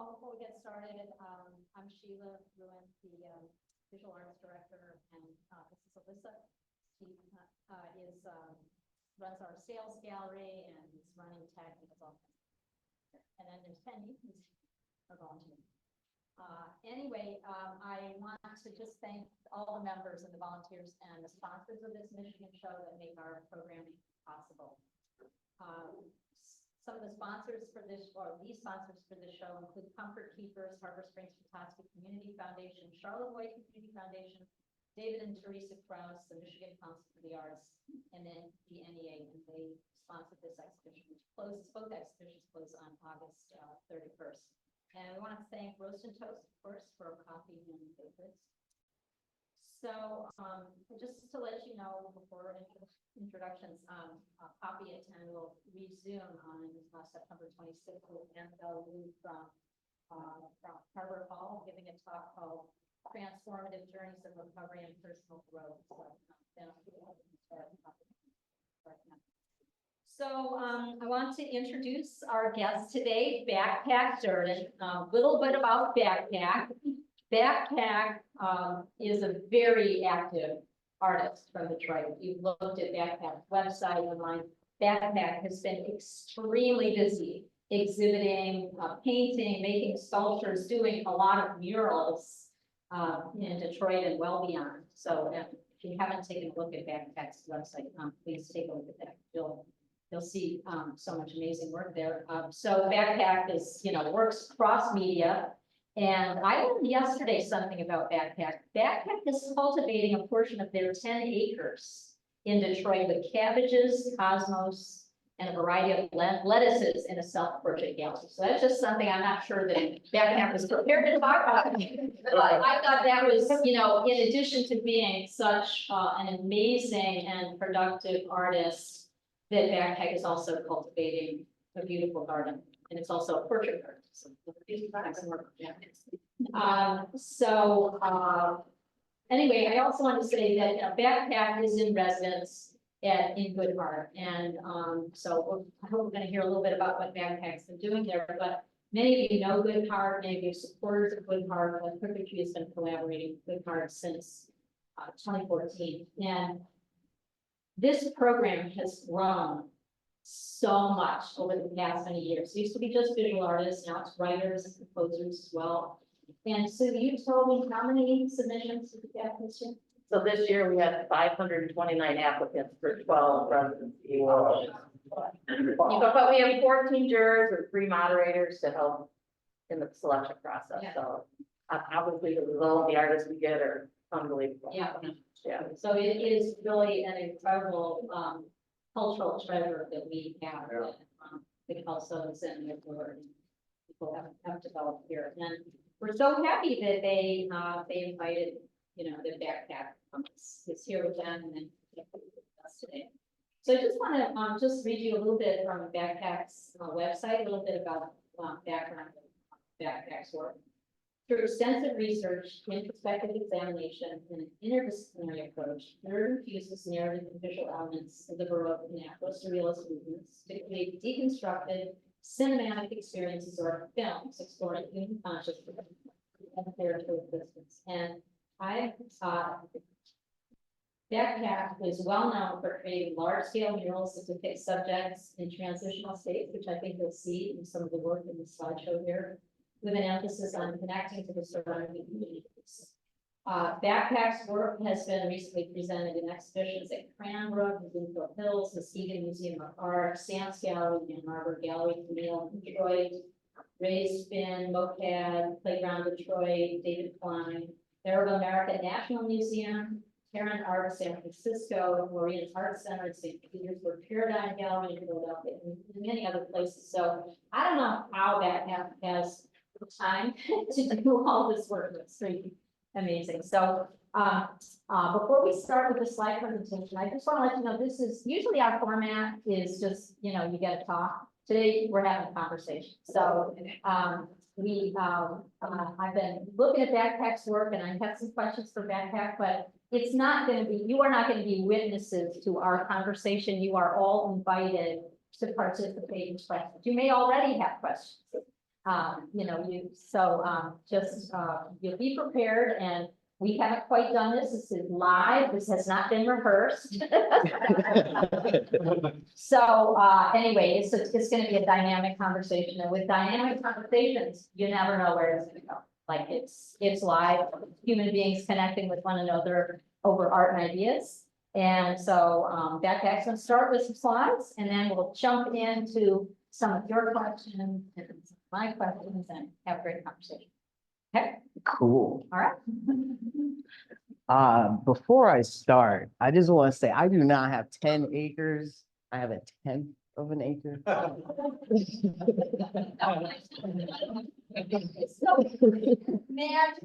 all, before we get started, I'm Sheila Ruin, the visual arts director, and this is Alyssa. She runs our sales gallery and is running tech and all. And then there's Penny, who's a volunteer. Anyway, I want to just thank all the members and the volunteers and the sponsors of this Michigan show that make our programming possible. Some of the sponsors for this, or these sponsors for this show, include Comfort Keepers, Harbor Springs Petoskey Community Foundation, Charlevoix Community Foundation, David and Teresa Krause, the Michigan Council for the Arts, and then the NEA, and they sponsored this exhibition, which closes, both exhibitions close on August 31st. And we want to thank Roast and Toast, of course, for coffee and favorites. So just to let you know, before introductions, Poppy at 10 will resume on September 26th with Annabelle Wu from Harbor Hall, giving a talk called Transformative Journeys of Recovery and Personal Growth. So I want to introduce our guest today, Bakpak Durden. A little bit about Bakpak. Bakpak is a very active artist from Detroit. If you've looked at Bakpak's website online, Bakpak has been extremely busy exhibiting, painting, making sculptures, doing a lot of murals in Detroit and well beyond. So if you haven't taken a look at Bakpak's website, please take a look at that. You'll see so much amazing work there. So Bakpak is, works cross media. And I learned yesterday something about Bakpak. Bakpak is cultivating a portion of their 10 acres in Detroit with cabbages, cosmos, and a variety of lettuces in a self-portrait gallery. So that's just something I'm not sure that Bakpak was prepared to talk about. But I thought that was, in addition to being such an amazing and productive artist, that Bakpak is also cultivating a beautiful garden. And it's also a portrait garden. So anyway, I also want to say that Bakpak is in residence in Good Heart, and so I hope we're going to hear a little bit about what Bakpak's been doing there. But many of you know Good Heart, many of you supporters of Good Heart. Perfect Tree has been collaborating with Good Heart since 2014, and this program has grown so much over the past many years. It used to be just visual artists, now it's writers and composers as well. And so you told me how many submissions did you have this year? So this year we had 529 applicants for 12 residency. But we have 14 jurors or 3 moderators to help in the selection process. Yeah. So obviously the result of the artists we get are unbelievable. Yeah. Yeah. So it is really an incredible cultural treasure that we have, the Kelsos and the people have developed here. And we're so happy that they invited, the Bakpak is here with them and then with us today. So I just want to just read you a little bit from Bakpak's website, a little bit about background of Bakpak's work. Through extensive research, introspective examination, and an interdisciplinary approach, Durden fuses narrative and visual elements of the baroque and afro-surrealist movements to create deconstructed cinematic experiences or films exploring human consciousness and spiritual existence. And Bakpak is well known for creating large-scale murals that depict subjects in transitional states, which I think you'll see in some of the work in the slideshow here, with an emphasis on connecting to the surrounding communities. Bakpak's work has been recently presented in exhibitions at Cranbrook, Bloomfield Hills, Muskegon Museum of Art, Sands Gallery, and Harbor Gallery, Camille, Detroit, Raised Spin, MoCAD, Playground Detroit, David Klein, Arab American National Museum, Tarrant Art, San Francisco, Maureen's Art Center in St. Petersburg, Paradigm Gallery in Philadelphia, and many other places. So I don't know how Bakpak has time to do all this work. It's pretty amazing. So before we start with the slide presentation, I just want to let you know this is usually our format is just you get to talk. Today we're having a conversation. So I've been looking at Bakpak's work and I have some questions for Bakpak, but it's not going to be, you are not going to be witnesses to our conversation. You are all invited to participate in questions. You may already have questions. You'll be prepared, and we haven't quite done this. This is live. This has not been rehearsed. So, anyway, it's gonna be a dynamic conversation, and with dynamic conversations, you never know where it's gonna go. Like, it's live, human beings connecting with one another over art and ideas. And so, Backpack's gonna start with some slides, and then we'll jump into some of your questions and some of my questions and have a great conversation. Okay, Cool. all right. Before I start, I just want to say I do not have 10 acres. I have a tenth of an acre. It's so magic.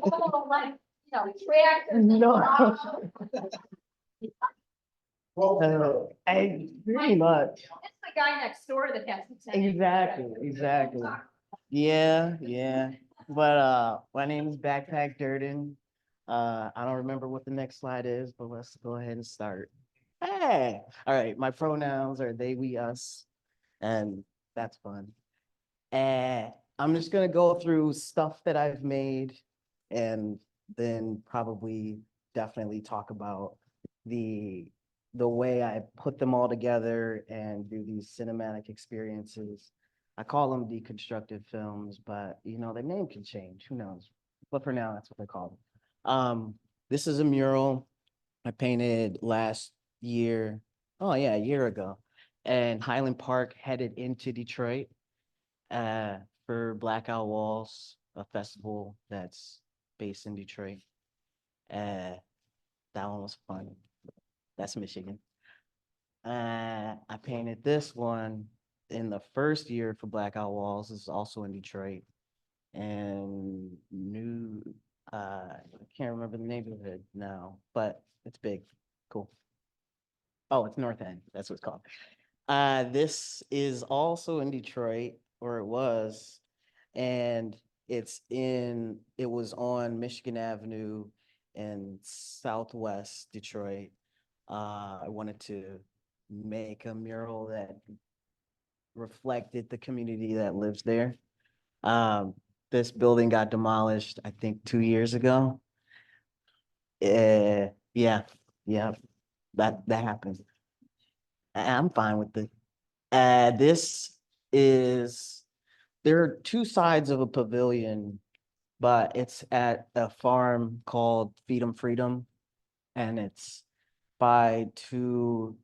Oh, like, tractors. No. It's Pretty much. the guy next door that has the 10. Exactly. Yeah. But my name is Bakpak Durden. I don't remember what the next slide is, but let's go ahead and start. Hey, all right. My pronouns are they, we, us, and that's fun. And I'm just gonna go through stuff that I've made, and then probably definitely talk about the way I put them all together and do these cinematic experiences. I call them deconstructive films, but the name can change. Who knows? But for now, that's what I call them. This is a mural I painted last year. Oh yeah, a year ago, and Highland Park, headed into Detroit for Blackout Walls, a festival that's based in Detroit. That one was fun. That's Michigan. I painted this one in the first year for Blackout Walls. It's also in Detroit. And I can't remember the neighborhood now, but it's big. Cool. Oh, it's North End. That's what it's called. This is also in Detroit, or it was, and it was on Michigan Avenue in Southwest Detroit. I wanted to make a mural that reflected the community that lives there. This building got demolished, I think, 2 years ago. Yeah, that happened. I'm fine with it. There are two sides of a pavilion, but it's at a farm called Feed 'em Freedom, and it's by two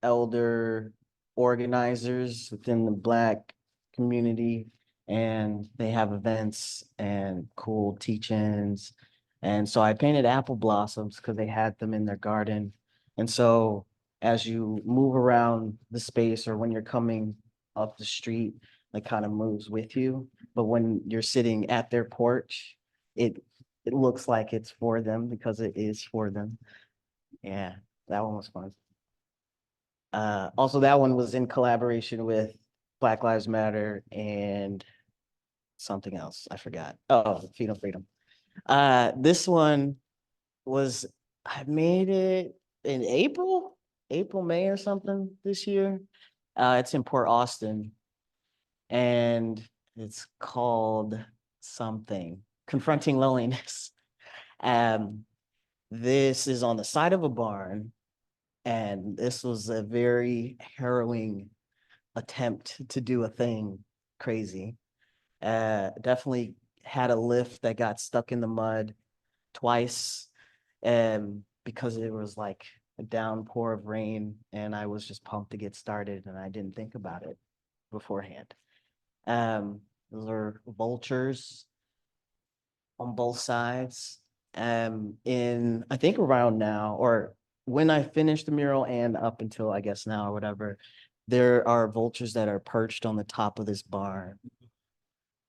elder organizers within the Black community, and they have events and cool teach-ins. And so I painted apple blossoms because they had them in their garden. And so as you move around the space, or when you're coming up the street, it kind of moves with you. But when you're sitting at their porch, it looks like it's for them because it is for them. Yeah, that one was fun. Also, that one was in collaboration with Black Lives Matter and something else. I forgot. Oh, Feed 'em Freedom. This one I made it in April, May or something this year. It's in Port Austin, and it's called something, Confronting Loneliness. This is on the side of a barn, and this was a very harrowing attempt to do a thing crazy. Definitely had a lift that got stuck in the mud twice, because it was like a downpour of rain, and I was just pumped to get started, and I didn't think about it beforehand. Those are vultures on both sides. In I think around now, or when I finished the mural and up until I guess now or whatever, there are vultures that are perched on the top of this barn.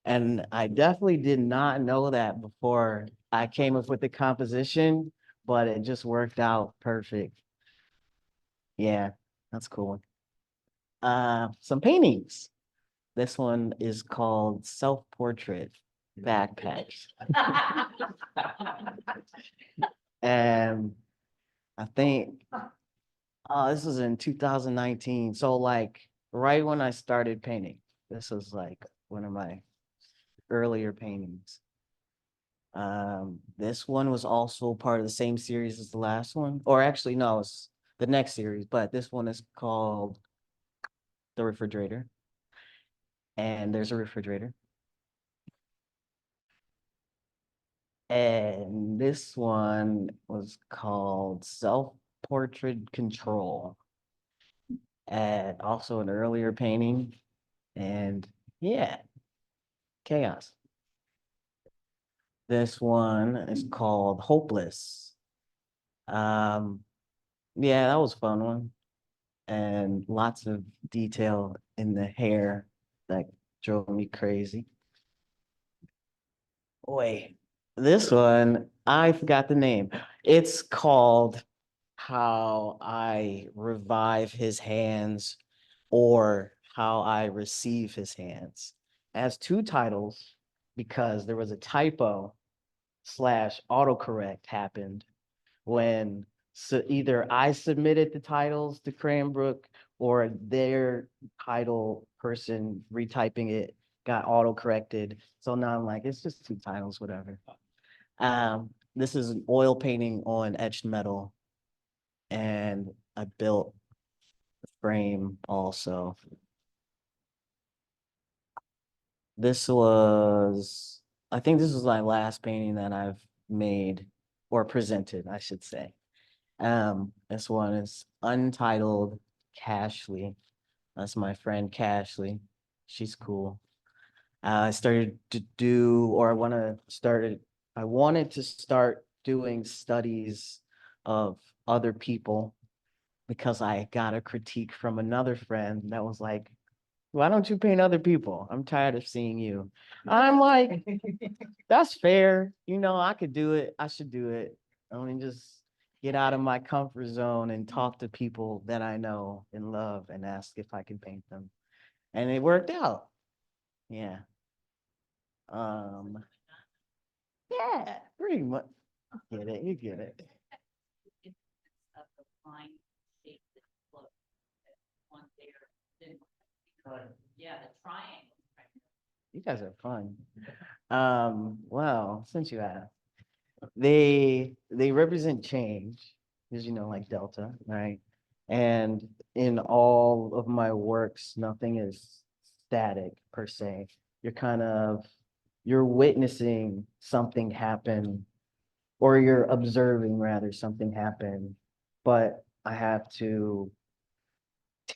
And I definitely did not know that before I came up with the composition, but it just worked out perfect. Yeah, that's cool. Some paintings. This one is called Self-Portrait Backpacks. And I think this was in 2019. So like right when I started painting, this was like one of my earlier paintings. This one was also part of the same series as the last one, or actually, no, it's the next series, but this one is called The Refrigerator. And there's a refrigerator. And this one was called Self-Portrait Control. And also an earlier painting. And yeah, chaos. This one is called Hopeless. Um, yeah, that was a fun one. And lots of detail in the hair that drove me crazy. Wait, this one, I forgot the name. It's called How I Revive His Hands or How I Receive His Hands. It has two titles because there was a typo slash autocorrect happened when either I submitted the titles to Cranbrook or their title person retyping it got auto corrected. So now I'm like, it's just two titles, whatever. This is an oil painting on etched metal, and I built the frame also. This was, I think this was my last painting that I've made or presented, I should say. This one is Untitled Cashley. That's my friend Cashley. She's cool. I started to do, or I wanted to start doing studies of other people because I got a critique from another friend that was like, why don't you paint other people? I'm tired of seeing you. I'm like, that's fair. You know, I could do it. I should do it. I mean, just get out of my comfort zone and talk to people that I know and love and ask if I can paint them. And it worked out. Yeah. Um, yeah, pretty much. Get it, you get it. Of the line shape that look one there. Yeah, the triangle. You guys are fun. Well, since you asked, they represent change, as you know, like delta, right? And in all of my works, nothing is static per se. You're witnessing something happen, or you're observing rather something happen, but I have to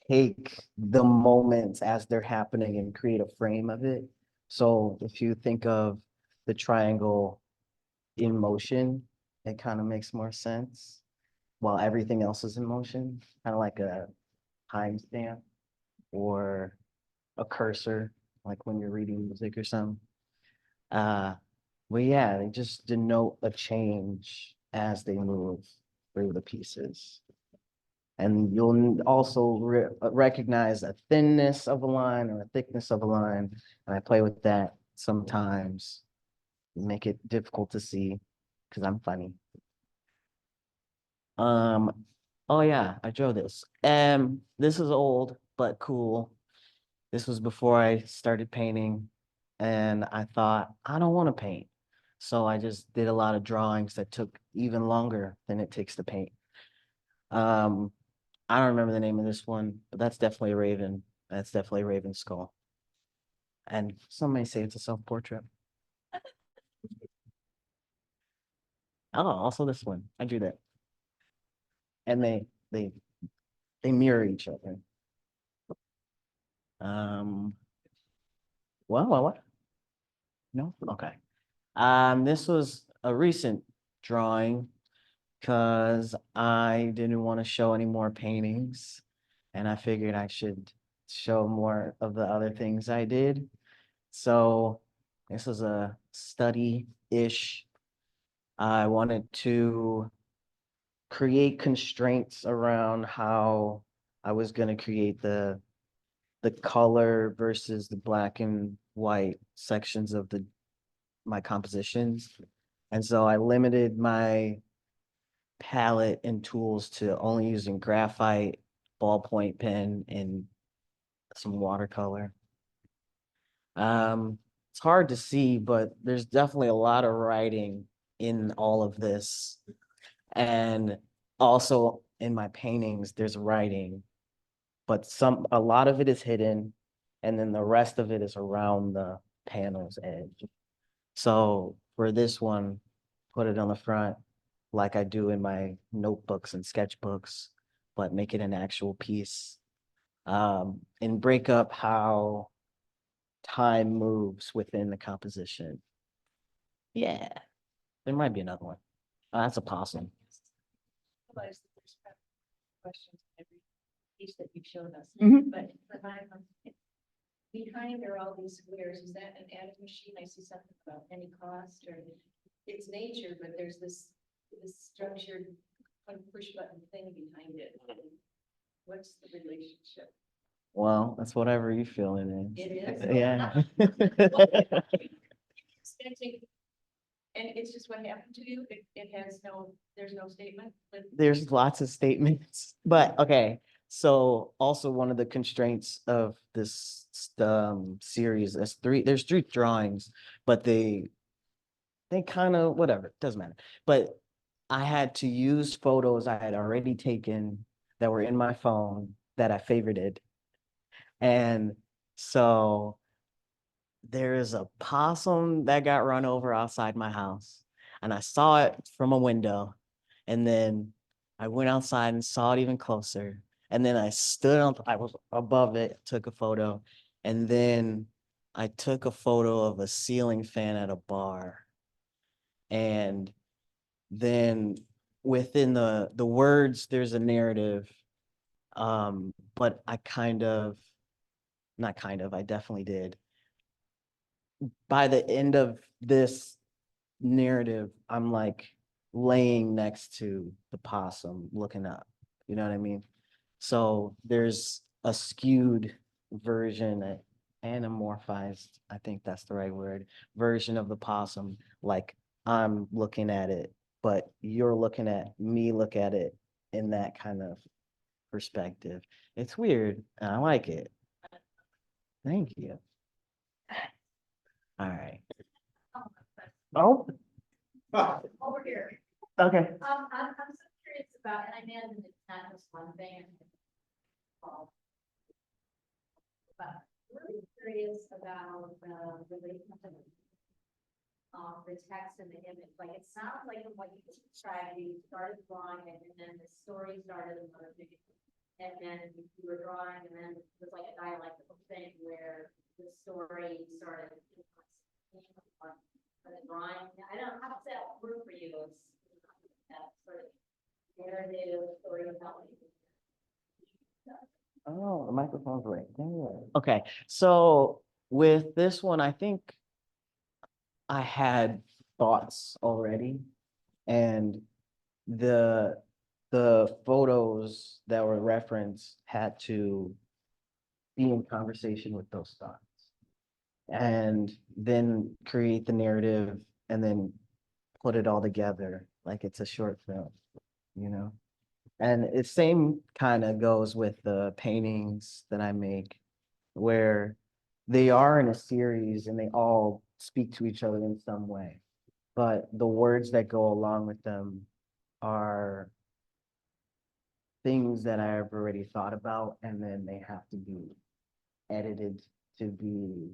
take the moments as they're happening and create a frame of it. So if you think of the triangle in motion, it kind of makes more sense while everything else is in motion, kind of like a timestamp or a cursor, like when you're reading music or something. Uh, well, yeah, they just denote a change as they move through the pieces. And you'll also recognize a thinness of a line or a thickness of a line. And I play with that sometimes, make it difficult to see because I'm funny. Oh yeah, I drew this. This is old but cool. This was before I started painting, and I thought I don't want to paint. So I just did a lot of drawings that took even longer than it takes to paint. Um, I don't remember the name of this one, but that's definitely a raven. That's definitely a raven skull. And some may say it's a self-portrait. Oh, also this one. I drew that. And they they mirror each other. Um, what? No? Okay. This was a recent drawing because I didn't want to show any more paintings, and I figured I should show more of the other things I did. So this was a study-ish. I wanted to create constraints around how I was going to create the color versus the black and white sections of my compositions. And so I limited my palette and tools to only using graphite, ballpoint pen, and some watercolor. It's hard to see, but there's definitely a lot of writing in all of this. And also in my paintings, there's writing, but a lot of it is hidden, and then the rest of it is around the panel's edge. So for this one, put it on the front like I do in my notebooks and sketchbooks, but make it an actual piece. And break up how time moves within the composition. Yeah, there might be another one. That's a possum. Realize that there's questions in every piece that you've shown us, Mhm. but behind are all these squares. Is that an added machine? I see something about any cost or it's nature, but there's this structured push button thing behind it. What's the relationship? Well, that's whatever you feel it is. It is? Yeah. Sketching, and it's just what happened to you? It has there's no statement? There's lots of statements, but okay. So also one of the constraints of this series, there's three drawings, but they kind of whatever, doesn't matter. But I had to use photos I had already taken that were in my phone that I favorited. And so there is a possum that got run over outside my house, and I saw it from a window. And then I went outside and saw it even closer. And then I was above it, took a photo. And then I took a photo of a ceiling fan at a bar. And then within the words, there's a narrative. But I definitely did. By the end of this narrative, I'm like laying next to the possum looking up. You know what I mean? So there's a skewed version, anamorphized, I think that's the right word, version of the possum. Like I'm looking at it, but you're looking at me look at it in that kind of perspective. It's weird, and I like it. Thank you. All right. Oh, Over here. okay. I'm so curious about, and I imagine it's not just one thing. But really curious about the relationship of the text and the image. Like it sounds like what you described, you started drawing it and then the story started another thing. And then you were drawing and then it was like a dialectical thing where the story started. The drawing, I don't know, how does that work for you? It's that sort of narrative storytelling. Oh, the microphone's right there. Okay, so with this one, I think I had thoughts already, and the the photos that were referenced had to be in conversation with those thoughts, and then create the narrative, and then put it all together like it's a short film, you know? And it same kind of goes with the paintings that I make, where they are in a series and they all speak to each other in some way. But the words that go along with them are things that I've already thought about, and then they have to be edited to be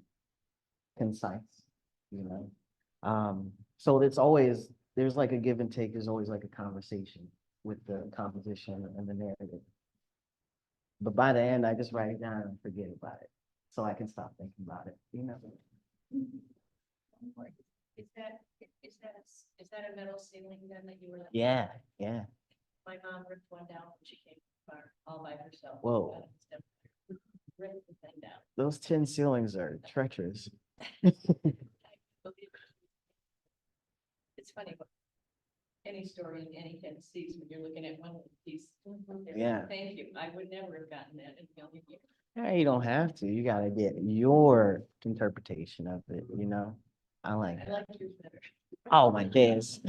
concise, you know? So it's always, there's like a give and take, there's always like a conversation with the composition and the narrative. But by the end, I just write it down and forget about it, so I can stop thinking about it, you know? Is that a metal ceiling then that you were? Yeah, yeah. My mom ripped one down when she came to the bar all by herself. Whoa. Ripped the thing down. Those tin ceilings are treacherous. It's funny, but any story in any kid sees when you're looking at one piece. Yeah. Thank you. I would never have gotten that in a million years. Yeah, you don't have to. You gotta get your interpretation of it, you know? I like I it. like yours better. Oh my days.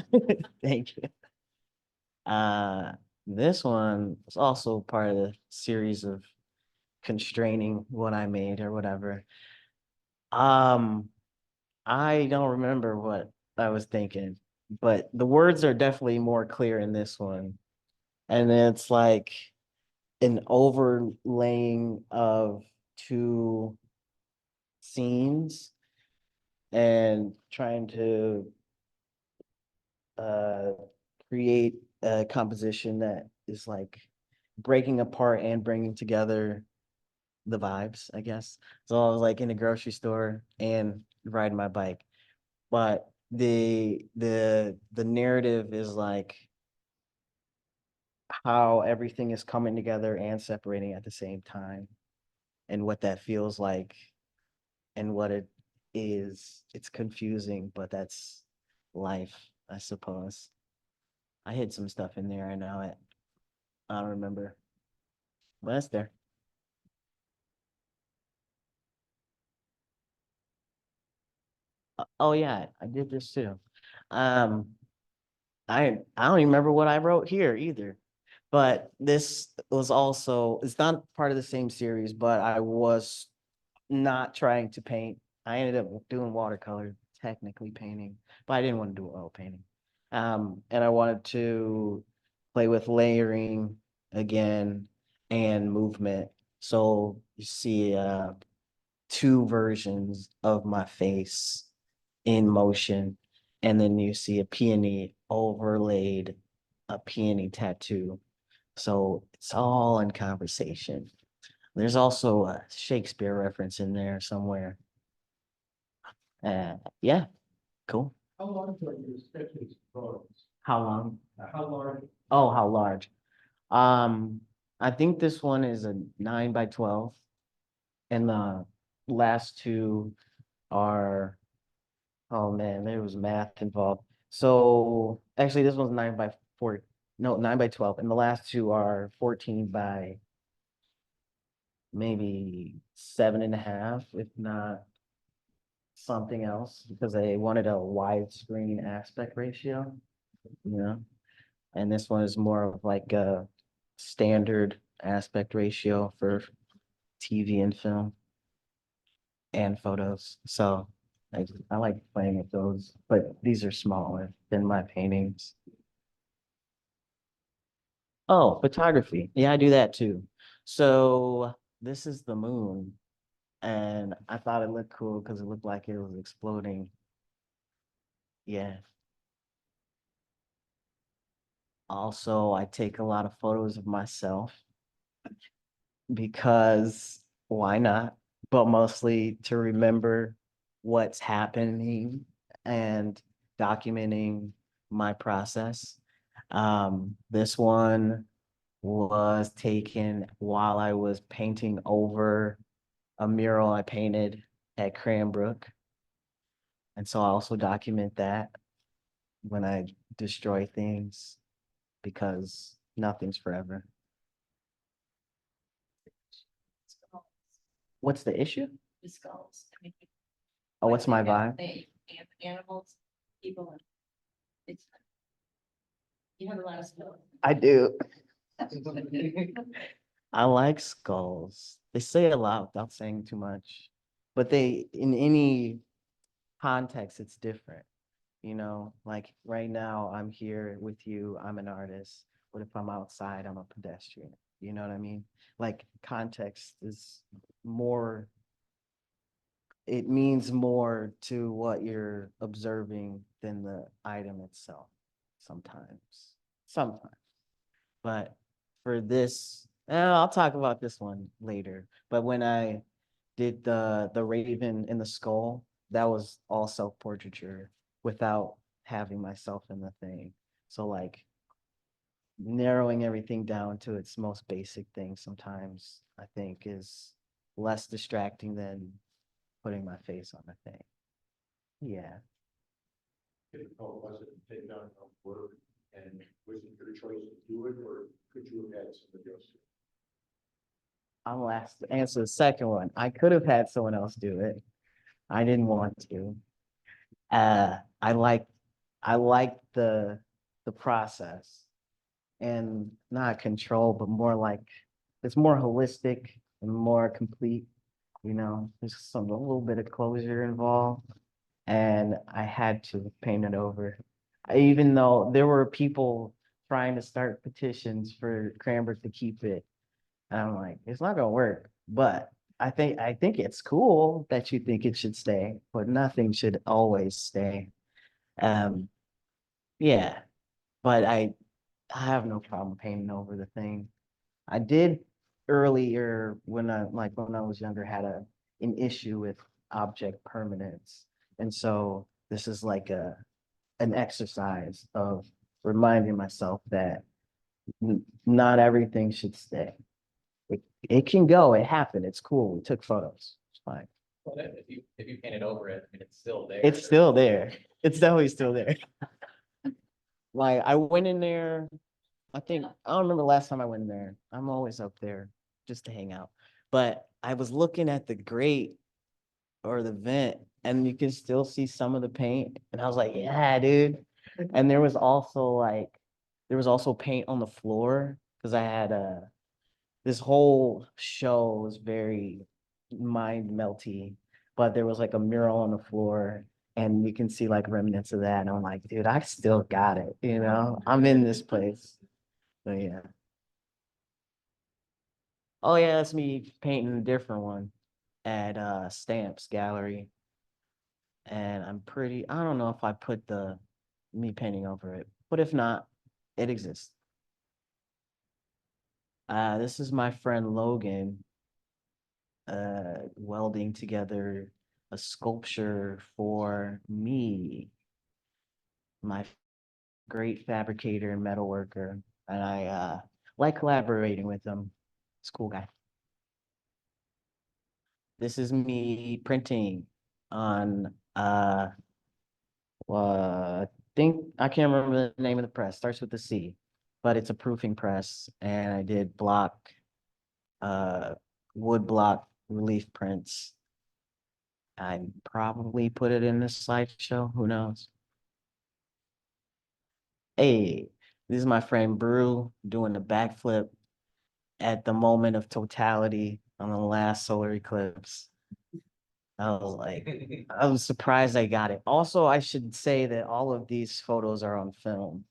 Thank you. This one was also part of the series of constraining what I made or whatever. I don't remember what I was thinking, but the words are definitely more clear in this one. And it's like an overlaying of two scenes and trying to uh create a composition that is like breaking apart and bringing together the vibes, I guess. So I was like in a grocery store and riding my bike. But the narrative is like how everything is coming together and separating at the same time and what that feels like and what it is. It's confusing, but that's life, I suppose. I hid some stuff in there. I know it. I don't remember. But that's there. Oh yeah, I did this too. Um, I don't even remember what I wrote here either. But this was also, it's not part of the same series, but I was not trying to paint. I ended up doing watercolor, technically painting, but I didn't want to do oil painting. And I wanted to play with layering again and movement. So you see two versions of my face in motion, and then you see a peony overlaid a peony tattoo. So it's all in conversation. There's also a Shakespeare reference in there somewhere. Yeah, cool. How large are your sketches drawings? How long? How large? Oh, how large? Um, I think this one is a 9 by 12, and the last two are, oh man, there was math involved. So actually, this one's 9 by 4, no, 9 by 12, and the last two are 14 by maybe 7.5, if not something else, because they wanted a widescreen aspect ratio, you know, and this one is more of like a standard aspect ratio for TV and film and photos. So I like playing with those, but these are smaller than my paintings. Oh, photography. Yeah, I do that too. So this is the moon, and I thought it looked cool because it looked like it was exploding. Yeah. Also, I take a lot of photos of myself because why not? But mostly to remember what's happening and documenting my process. This one was taken while I was painting over a mural I painted at Cranbrook. And so I also document that when I destroy things because nothing's forever. What's the issue? The skulls. I mean, Oh, what's my vibe? Animals, people. It's. You have a lot of skulls. I do. I like skulls. They say a lot without saying too much, but they, in any context, it's different. You know, like right now, I'm here with you, I'm an artist. What if I'm outside, I'm a pedestrian? You know what I mean? Like context is more, it means more to what you're observing than the item itself sometimes. Sometimes. But for this, I'll talk about this one later. But when I did the raven in the skull, that was all self-portraiture without having myself in the thing. So like narrowing everything down to its most basic thing sometimes I think is less distracting than putting my face on the thing. Yeah. Difficult was it to take on enough work, and was it your choice to do it, or could you have had somebody else? I'll answer the second one. I could have had someone else do it. I didn't want to. Uh, I like I like the process and not control, but more like it's more holistic and more complete. you know, there's a little bit of closure involved, and I had to paint it over. Even though there were people trying to start petitions for Cranbrook to keep it, and I'm like, it's not gonna work. But I think it's cool that you think it should stay, but nothing should always stay. Um, yeah, but I have no problem painting over the thing. I did earlier when I was younger had an issue with object permanence. And so this is like an exercise of reminding myself that not everything should stay. It can go, it happened, it's cool. We took photos. It's fine. Well, if you paint it over it, I mean, it's still there. It's still there. It's definitely still there. Like I went in there, I don't remember the last time I went in there. I'm always up there just to hang out. But I was looking at the grate or the vent and you can still see some of the paint. And I was like, yeah, dude. And there was also paint on the floor because I had this whole show was very mind melty, but there was like a mural on the floor and you can see like remnants of that. And I'm like, dude, I still got it, you know, I'm in this place. So yeah. Oh yeah, that's me painting a different one at Stamps Gallery. And I don't know if I put the me painting over it, but if not, it exists. This is my friend Logan welding together a sculpture for me, my great fabricator and metal worker, and I like collaborating with him. He's a cool guy. This is me printing on I think I can't remember the name of the press. Starts with a C, but it's a proofing press, and I did uh wood block relief prints. I probably put it in this slideshow. Who knows? Hey, this is my friend Brew doing the backflip at the moment of totality on the last solar eclipse. I was surprised I got it. Also, I should say that all of these photos are on film.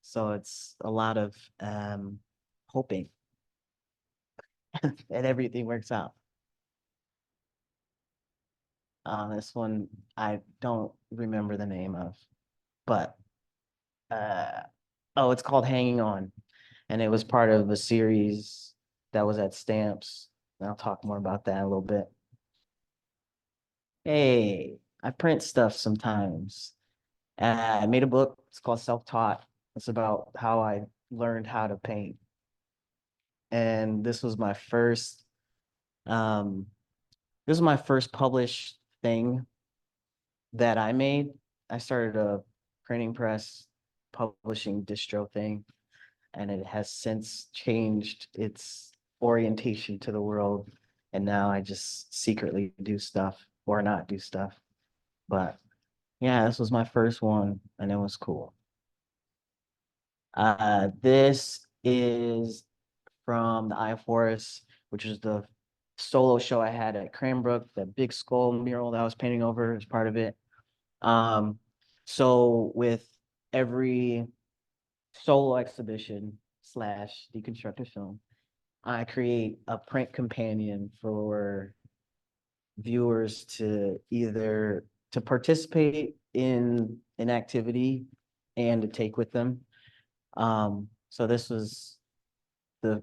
So it's a lot of hoping that everything works out. This one I don't remember the name of, but uh, oh, it's called Hanging On, and it was part of a series that was at Stamps. And I'll talk more about that in a little bit. Hey, I print stuff sometimes. I made a book. It's called Self-Taught. It's about how I learned how to paint. And um, this was my first published thing that I made. I started a printing press publishing distro thing, and it has since changed its orientation to the world. And now I just secretly do stuff or not do stuff. But yeah, this was my first one, and it was cool. This is from the Eye of Horus, which is the solo show I had at Cranbrook, that big skull mural that I was painting over as part of it. So with every solo exhibition slash deconstructed film, I create a print companion for viewers to either to participate in an activity and to take with them. So this was the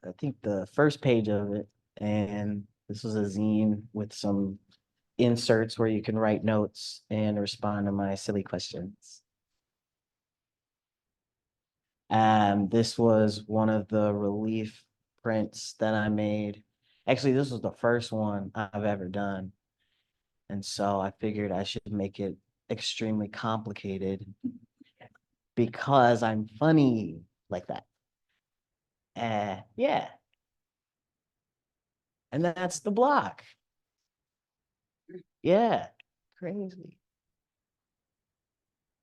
I think the first page of it, and this was a zine with some inserts where you can write notes and respond to my silly questions. And this was one of the relief prints that I made. Actually, this was the first one I've ever done. And so I figured I should make it extremely complicated because I'm funny like that. Yeah. And that's the block. Yeah. Crazy.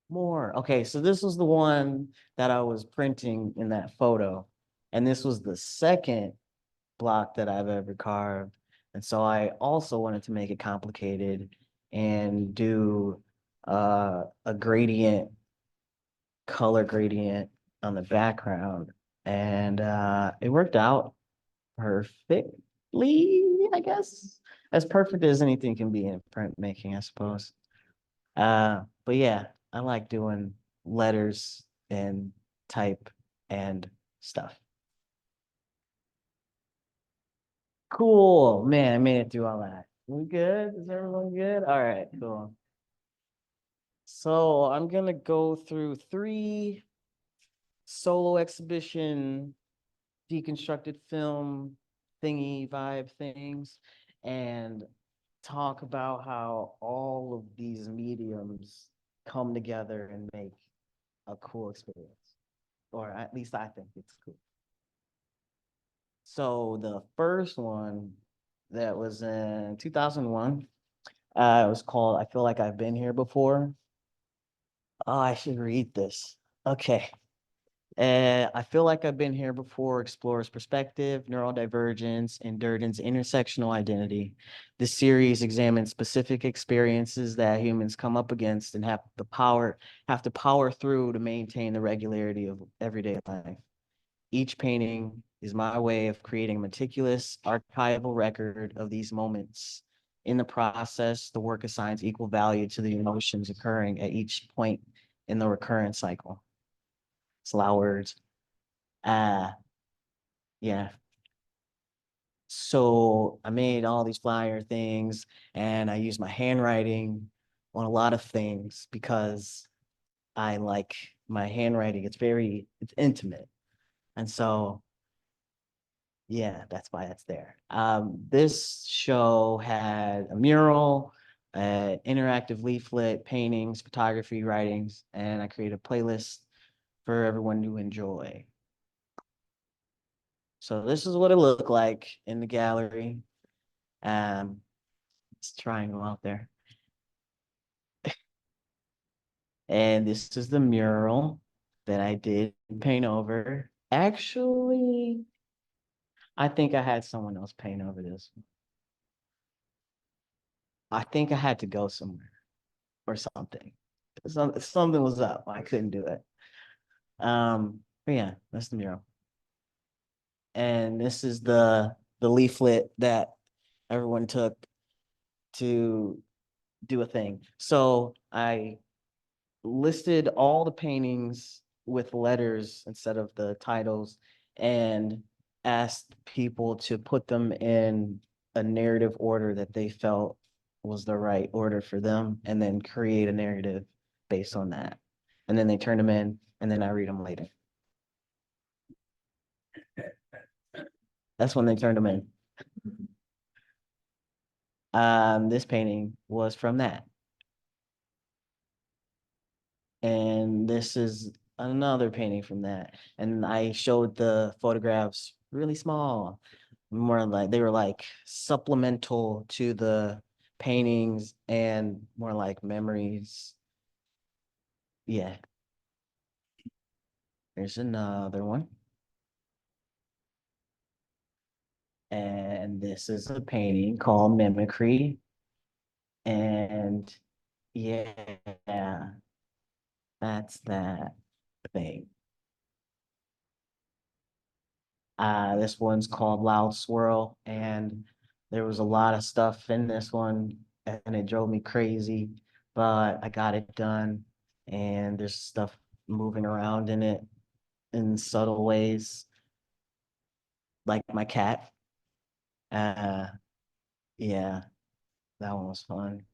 More. Okay, so this was the one that I was printing in that photo. And this was the second block that I've ever carved. And so I also wanted to make it complicated and do a gradient, color gradient on the background. And it worked out perfectly, I guess. As perfect as anything can be in printmaking, I suppose. But yeah, I like doing letters and type and stuff. Cool, man, I made it through all that. We good? Is everyone good? All right, cool. So I'm gonna go through 3 solo exhibition, deconstructed film thingy vibe things, and talk about how all of these mediums come together and make a cool experience. Or at least I think it's cool. So the first one that was in 2001, it was called I Feel Like I've Been Here Before. Oh, I should read this. Okay. I Feel Like I've Been Here Before explores perspective, neurodivergence, and Durden's intersectional identity. This series examines specific experiences that humans come up against and have to power through to maintain the regularity of everyday life. Each painting is my way of creating a meticulous archival record of these moments. In the process, the work assigns equal value to the emotions occurring at each point in the recurrent cycle. It's a lot of words. Uh, yeah. So I made all these flyer things and I used my handwriting on a lot of things because I like my handwriting. It's intimate. And so, yeah, that's why that's there. This show had a mural, interactive leaflet, paintings, photography, writings, and I created a playlist for everyone to enjoy. So this is what it looked like in the gallery. It's a triangle out there. And this is the mural that I did paint over. Actually, I think I had someone else paint over this. I think I had to go somewhere or something. Something was up. I couldn't do it. But yeah, that's the mural. And this is the leaflet that everyone took to do a thing. So I listed all the paintings with letters instead of the titles and asked people to put them in a narrative order that they felt was the right order for them and then create a narrative based on that. And then they turn them in and then I read them later. That's when they turned them in. This painting was from that. And this is another painting from that. And I showed the photographs really small, more like they were like supplemental to the paintings and more like memories. Yeah. There's another one. And this is a painting called Mimicry. And yeah, that's that thing. This one's called Loud Swirl, and there was a lot of stuff in this one, and it drove me crazy, but I got it done, and there's stuff moving around in it in subtle ways, like my cat. Uh, yeah, that one was fun.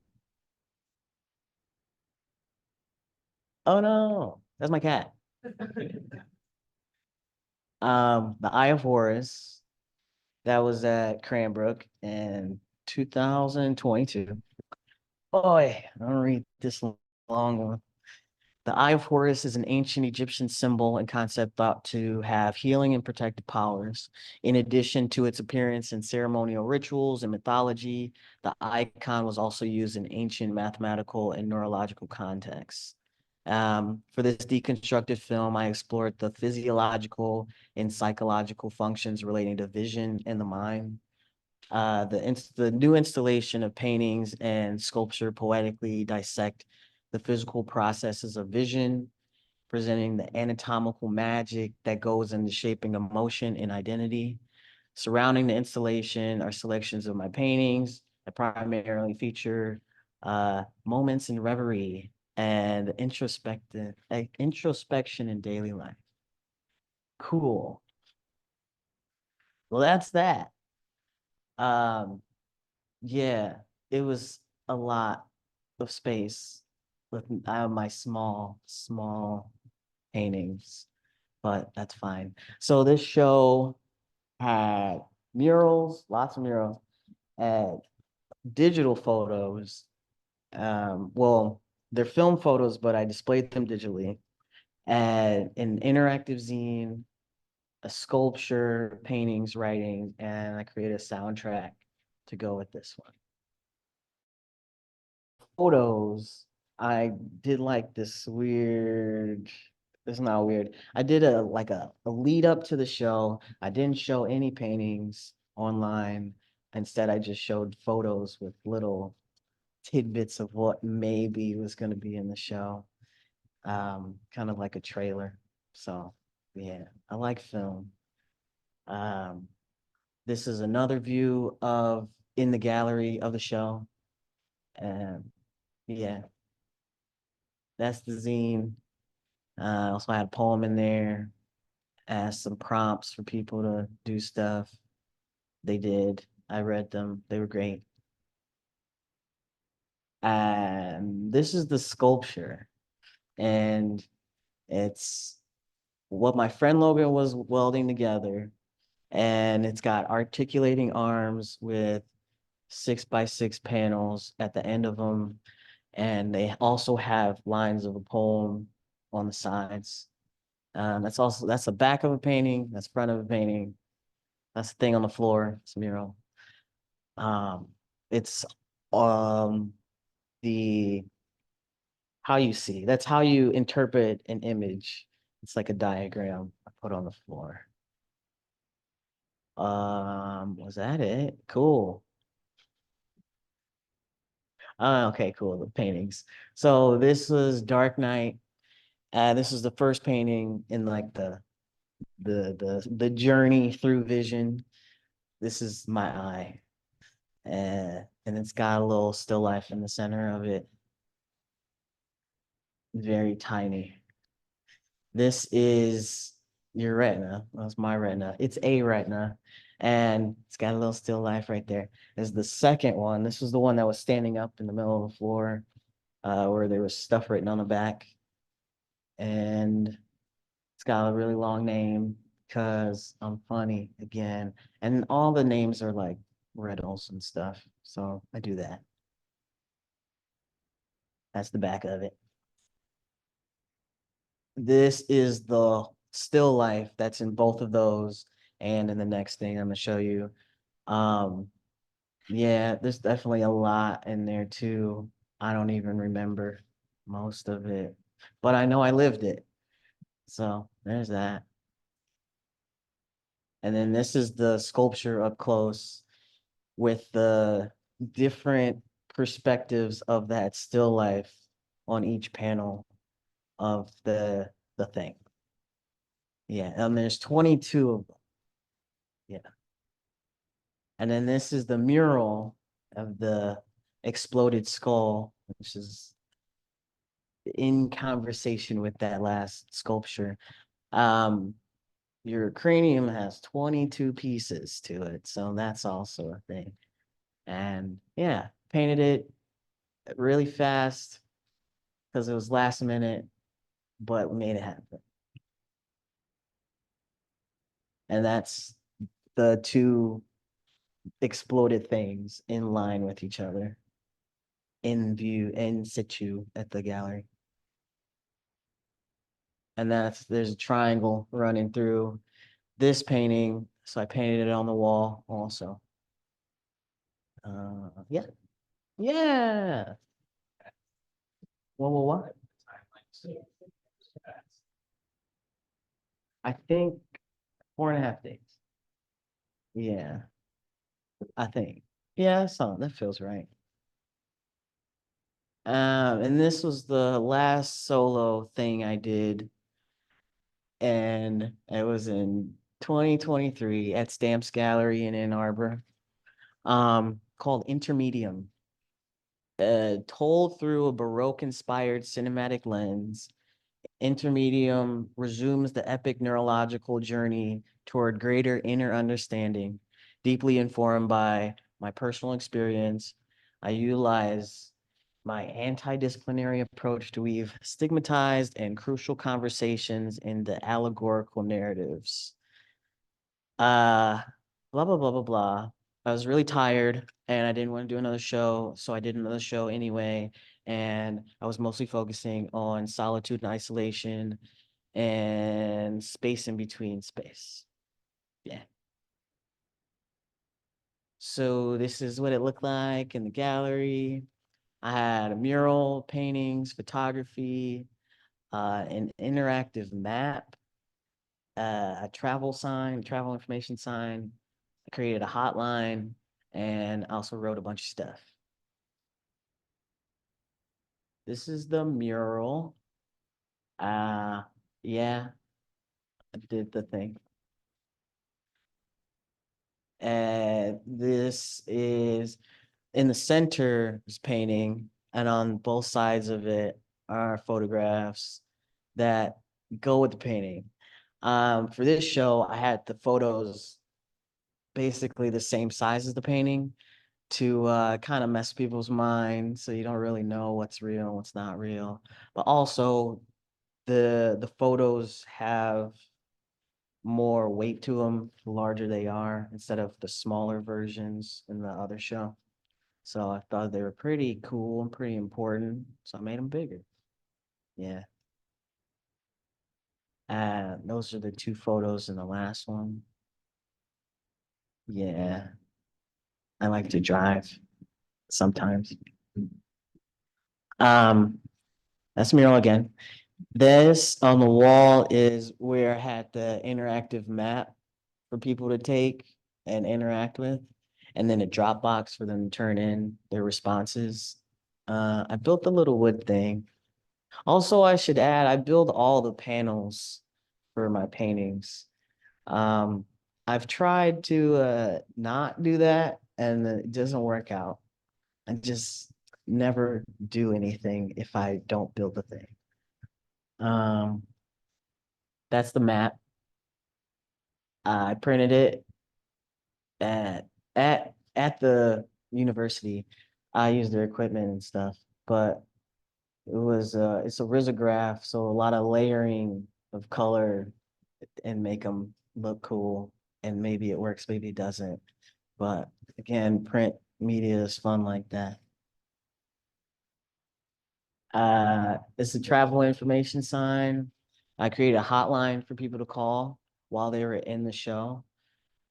Oh no, that's my cat. The Eye of Horus, that was at Cranbrook in 2022. Boy, I don't read this long one. The Eye of Horus is an ancient Egyptian symbol and concept thought to have healing and protective powers. In addition to its appearance in ceremonial rituals and mythology, the icon was also used in ancient mathematical and neurological contexts. For this deconstructed film, I explored the physiological and psychological functions relating to vision and the mind. The new installation of paintings and sculpture poetically dissect the physical processes of vision, presenting the anatomical magic that goes into shaping emotion and identity. Surrounding the installation are selections of my paintings that primarily feature moments in reverie and introspection in daily life. Cool. Well, that's that. Um, yeah, it was a lot of space with my small paintings, but that's fine. So this show had murals, lots of murals, and digital photos. Well, they're film photos, but I displayed them digitally, and an interactive zine, a sculpture, paintings, writings, and I created a soundtrack to go with this one. Photos, I did like this weird, it's not weird. I did a lead up to the show. I didn't show any paintings online. Instead, I just showed photos with little tidbits of what maybe was going to be in the show. Kind of like a trailer. So yeah, I like film. Um, this is another view of in the gallery of the show. And yeah, that's the zine. Also had a poem in there, asked some prompts for people to do stuff. They did. I read them. They were great. And this is the sculpture. And it's what my friend Logan was welding together. And it's got articulating arms with 6x6 panels at the end of them. And they also have lines of a poem on the sides. That's the back of a painting, that's front of a painting. That's the thing on the floor, it's a mural. Um, it's um the how you see, that's how you interpret an image. It's like a diagram I put on the floor. Was that it? Cool. Okay, cool. The paintings. So this was Dark Knight. This is the first painting in like the journey through vision. This is my eye. And it's got a little still life in the center of it. Very tiny. This is your retina. That's my retina. It's a retina. And it's got a little still life right there. There's the second one. This was the one that was standing up in the middle of the floor, where there was stuff written on the back. And it's got a really long name because I'm funny again. And all the names are like riddles and stuff. So I do that. That's the back of it. This is the still life that's in both of those and in the next thing I'm gonna show you. Um, yeah, there's definitely a lot in there too. I don't even remember most of it, but I know I lived it. So there's that. And then this is the sculpture up close with the different perspectives of that still life on each panel of the thing. Yeah, and there's 22 of them. Yeah. And then this is the mural of the exploded skull, which is in conversation with that last sculpture. Your cranium has 22 pieces to it, so that's also a thing. And yeah, painted it really fast because it was last minute, but we made it happen. And that's the two exploded things in line with each other in view, in situ at the gallery. And there's a triangle running through this painting. So I painted it on the wall also. Yeah. Yeah. What? I think 4.5 days. Yeah. I think. Yeah, that feels right. And this was the last solo thing I did, and it was in 2023 at Stamps Gallery in Ann Arbor, called Intermedium. Told through a Baroque-inspired cinematic lens, Intermedium resumes the epic neurological journey toward greater inner understanding, deeply informed by my personal experience. I utilize my anti-disciplinary approach to weave stigmatized and crucial conversations into allegorical narratives. Uh, blah, blah, blah, blah, blah. I was really tired and I didn't want to do another show, so I did another show anyway. And I was mostly focusing on solitude and isolation and space in between space. Yeah. So this is what it looked like in the gallery. I had a mural, paintings, photography, an interactive map, a travel information sign. I created a hotline and also wrote a bunch of stuff. This is the mural. Uh, yeah, I did the thing. And this is in the center is painting, and on both sides of it are photographs that go with the painting. For this show, I had the photos basically the same size as the painting to kind of mess people's minds, so you don't really know what's real and what's not real. But also, the photos have more weight to them the larger they are instead of the smaller versions in the other show. So I thought they were pretty cool and pretty important, so I made them bigger. Yeah. Those are the two photos in the last one. Yeah, I like to drive sometimes. Um, that's mural again. This on the wall is where I had the interactive map for people to take and interact with, and then a Dropbox for them to turn in their responses. I built the little wood thing. Also, I should add, I build all the panels for my paintings. Um, I've tried to not do that, and it doesn't work out. I just never do anything if I don't build the thing. Um, that's the map. I printed it at at the university. I used their equipment and stuff, but it's a risograph, so a lot of layering of color and make them look cool. And maybe it works, maybe it doesn't. But again, print media is fun like that. It's a travel information sign. I created a hotline for people to call while they were in the show.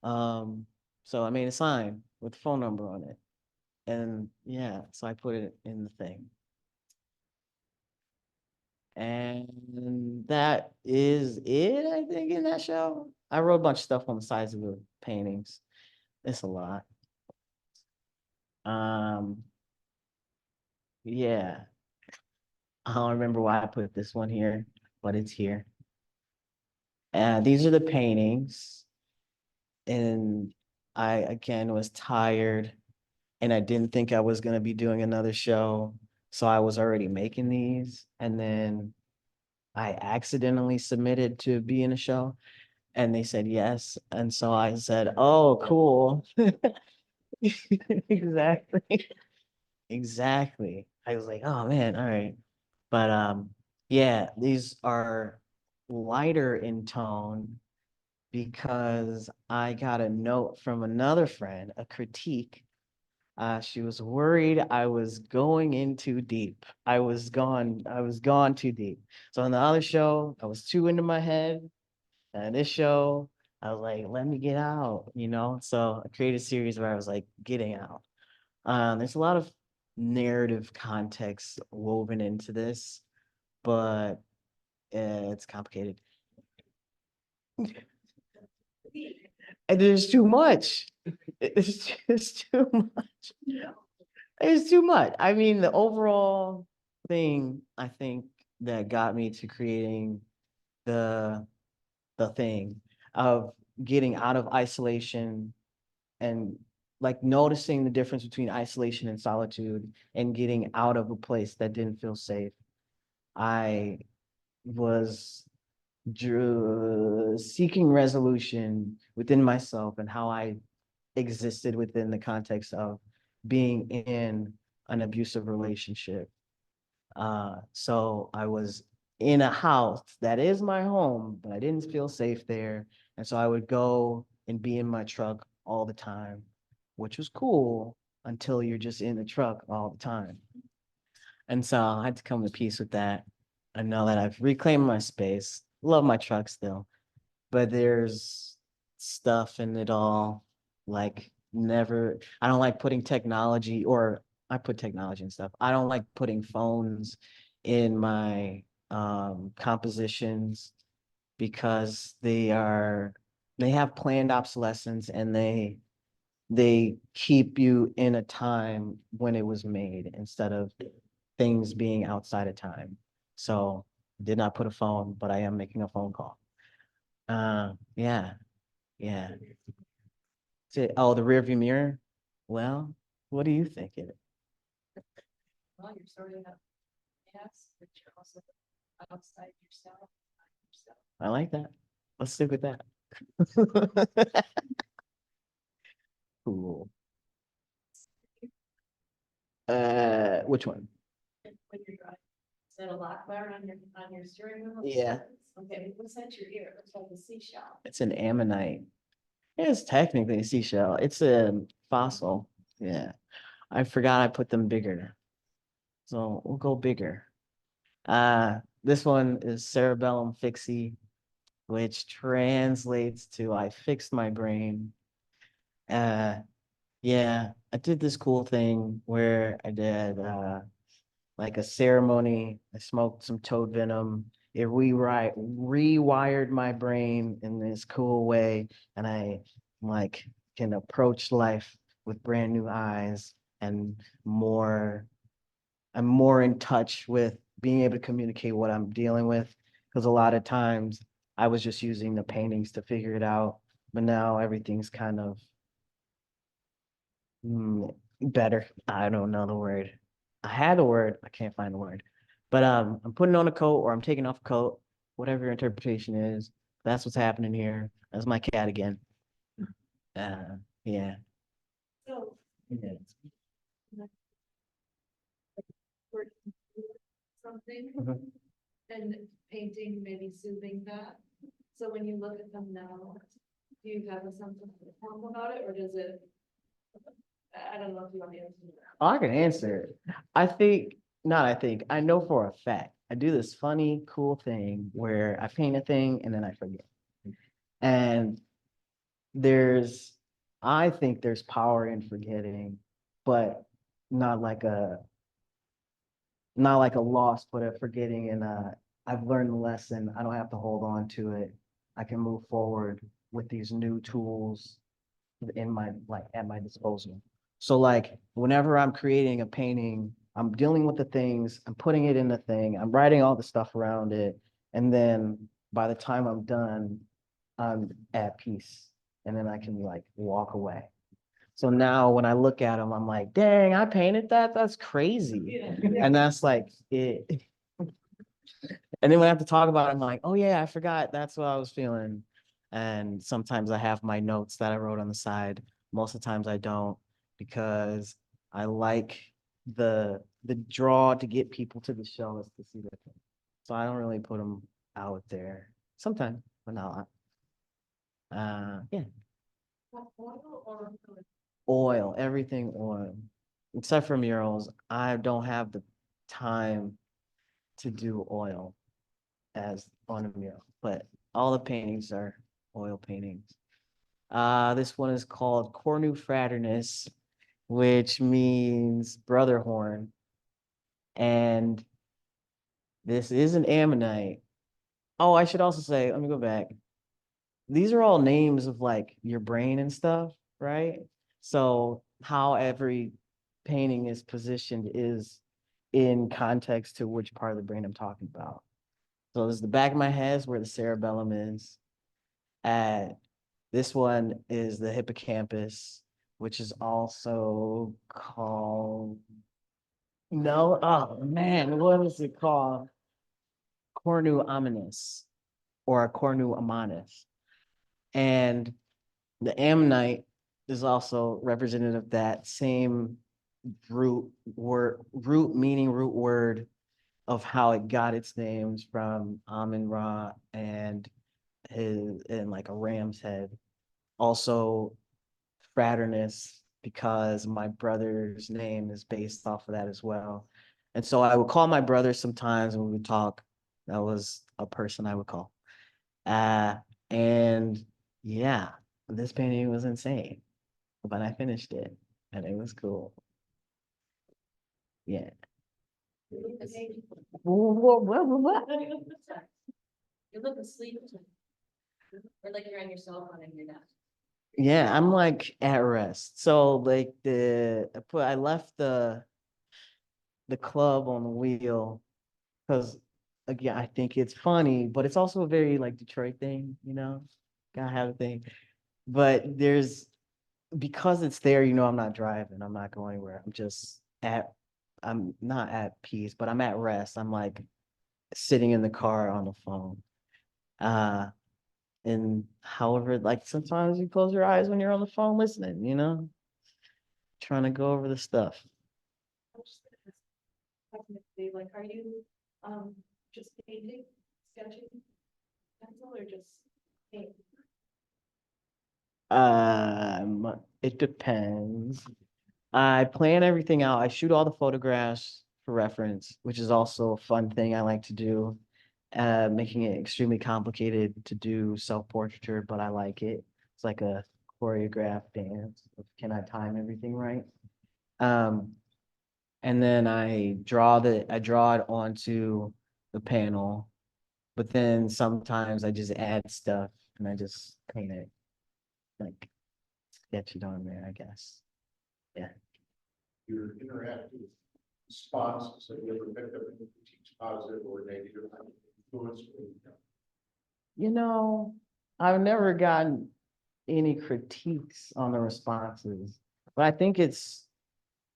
So I made a sign with a phone number on it. And yeah, so I put it in the thing. And that is it, I think, in that show. I wrote a bunch of stuff on the sides of the paintings. It's a lot. Um, yeah. I don't remember why I put this one here, but it's here. These are the paintings. And I again was tired and I didn't think I was gonna be doing another show. So I was already making these. And then I accidentally submitted to be in a show and they said yes. And so I said, oh, cool. Exactly. Exactly. I was like, oh man, all right. But yeah, these are lighter in tone because I got a note from another friend, a critique. She was worried I was going in too deep. I was gone too deep. So on the other show, I was too into my head. And this show, I was like, let me get out, you know? So I created a series where I was like getting out. There's a lot of narrative context woven into this, but it's complicated. And there's too much. It's just too much. It's too much. I mean, the overall thing, I think, that got me to creating the thing of getting out of isolation and like noticing the difference between isolation and solitude and getting out of a place that didn't feel safe. I was seeking resolution within myself and how I existed within the context of being in an abusive relationship. So I was in a house that is my home, but I didn't feel safe there. And so I would go and be in my truck all the time, which was cool until you're just in the truck all the time. And so I had to come to peace with that. I know that I've reclaimed my space. Love my truck still, but there's stuff in it all. Like never, I don't like putting technology, or I put technology and stuff. I don't like putting phones in my compositions because they have planned obsolescence, and they keep you in a time when it was made instead of things being outside of time. So did not put a phone, but I am making a phone call. Yeah, yeah. Oh, the rear view mirror. Well, what do you think it is? Well, you're sorting out gas, but you're also outside yourself. I like that. Let's stick with that. Cool. Which one? When you're driving, is that a lock bar on your steering wheel? Yeah. Okay, what's that your ear? It looks like a seashell. It's an ammonite. It's technically a seashell. It's a fossil. Yeah. I forgot I put them bigger. So we'll go bigger. This one is cerebellum fixie, which translates to I fixed my brain. Yeah, I did this cool thing where I did like a ceremony. I smoked some toad venom. It rewired my brain in this cool way, and I like can approach life with brand new eyes and more. I'm more in touch with being able to communicate what I'm dealing with, because a lot of times I was just using the paintings to figure it out, but now everything's kind of better. I don't know the word. I had a word, I can't find the word. But I'm putting on a coat or I'm taking off a coat, whatever your interpretation is. That's what's happening here. That's my cat again. Yeah. So, Yeah. we're something Mhm. and painting maybe soothing that. So when you look at them now, do you have something to tell them about it, or does it? I don't know if you want to answer that. I can answer it. I know for a fact. I do this funny, cool thing where I paint a thing and then I forget. And there's, I think there's power in forgetting, but not like a, not like a loss, but a forgetting. And I've learned the lesson. I don't have to hold on to it. I can move forward with these new tools in my, like, at my disposal. So like whenever I'm creating a painting, I'm dealing with the things, I'm putting it in the thing, I'm writing all the stuff around it. And then by the time I'm done, I'm at peace. And then I can like walk away. So now when I look at them, I'm like, dang, I painted that. That's crazy. And that's like it. And then when I have to talk about it, I'm like, oh yeah, I forgot. That's what I was feeling. And sometimes I have my notes that I wrote on the side. Most of the times I don't, because I like the draw to get people to the show is to see the thing. So I don't really put them out there. Sometimes, but not a lot. Yeah, Oil or oil, everything oil, except for murals. I don't have the time to do oil as on a mural, but all the paintings are oil paintings. This one is called Cornu Fraternis, which means brother horn. And this is an ammonite. Oh, I should also say, let me go back. these are all names of like your brain and stuff, right? So how every painting is positioned is in context to which part of the brain I'm talking about. So this is the back of my head is where the cerebellum is. This one is the hippocampus, which is also called, no, oh man, what is it called? Cornu ominis or cornu amonis. And the ammonite is also representative of that same root meaning root word of how it got its names from Amun Ra and like a ram's head. Also Fraternus, because my brother's name is based off of that as well. And so I would call my brother sometimes when we would talk. That was a person I would call. And yeah, this painting was insane, but I finished it and it was cool. Yeah. You look asleep. What? You look asleep. Or like you're on your cell phone and you're not. Yeah, I'm like at rest. So like I left the club on the wheel because again, I think it's funny, but it's also a very like Detroit thing, you know, gotta have a thing. But because it's there, I'm not driving, I'm not going anywhere. I'm not at peace, but I'm at rest. I'm like sitting in the car on the phone. And however, like sometimes you close your eyes when you're on the phone listening, trying to go over the stuff. Technically, like, are you, just painting, sketching, pencil, or just paint? It depends. I plan everything out. I shoot all the photographs for reference, which is also a fun thing I like to do. Making it extremely complicated to do self-portraiture, but I like it. It's like a choreographed dance. Can I time everything right? Um, and then I draw it onto the panel, but then sometimes I just add stuff and I just paint it, like sketch it on there, I guess. Yeah. Your interactive responses, have you ever picked up any critiques, positive or negative influence? I've never gotten any critiques on the responses, but I think it's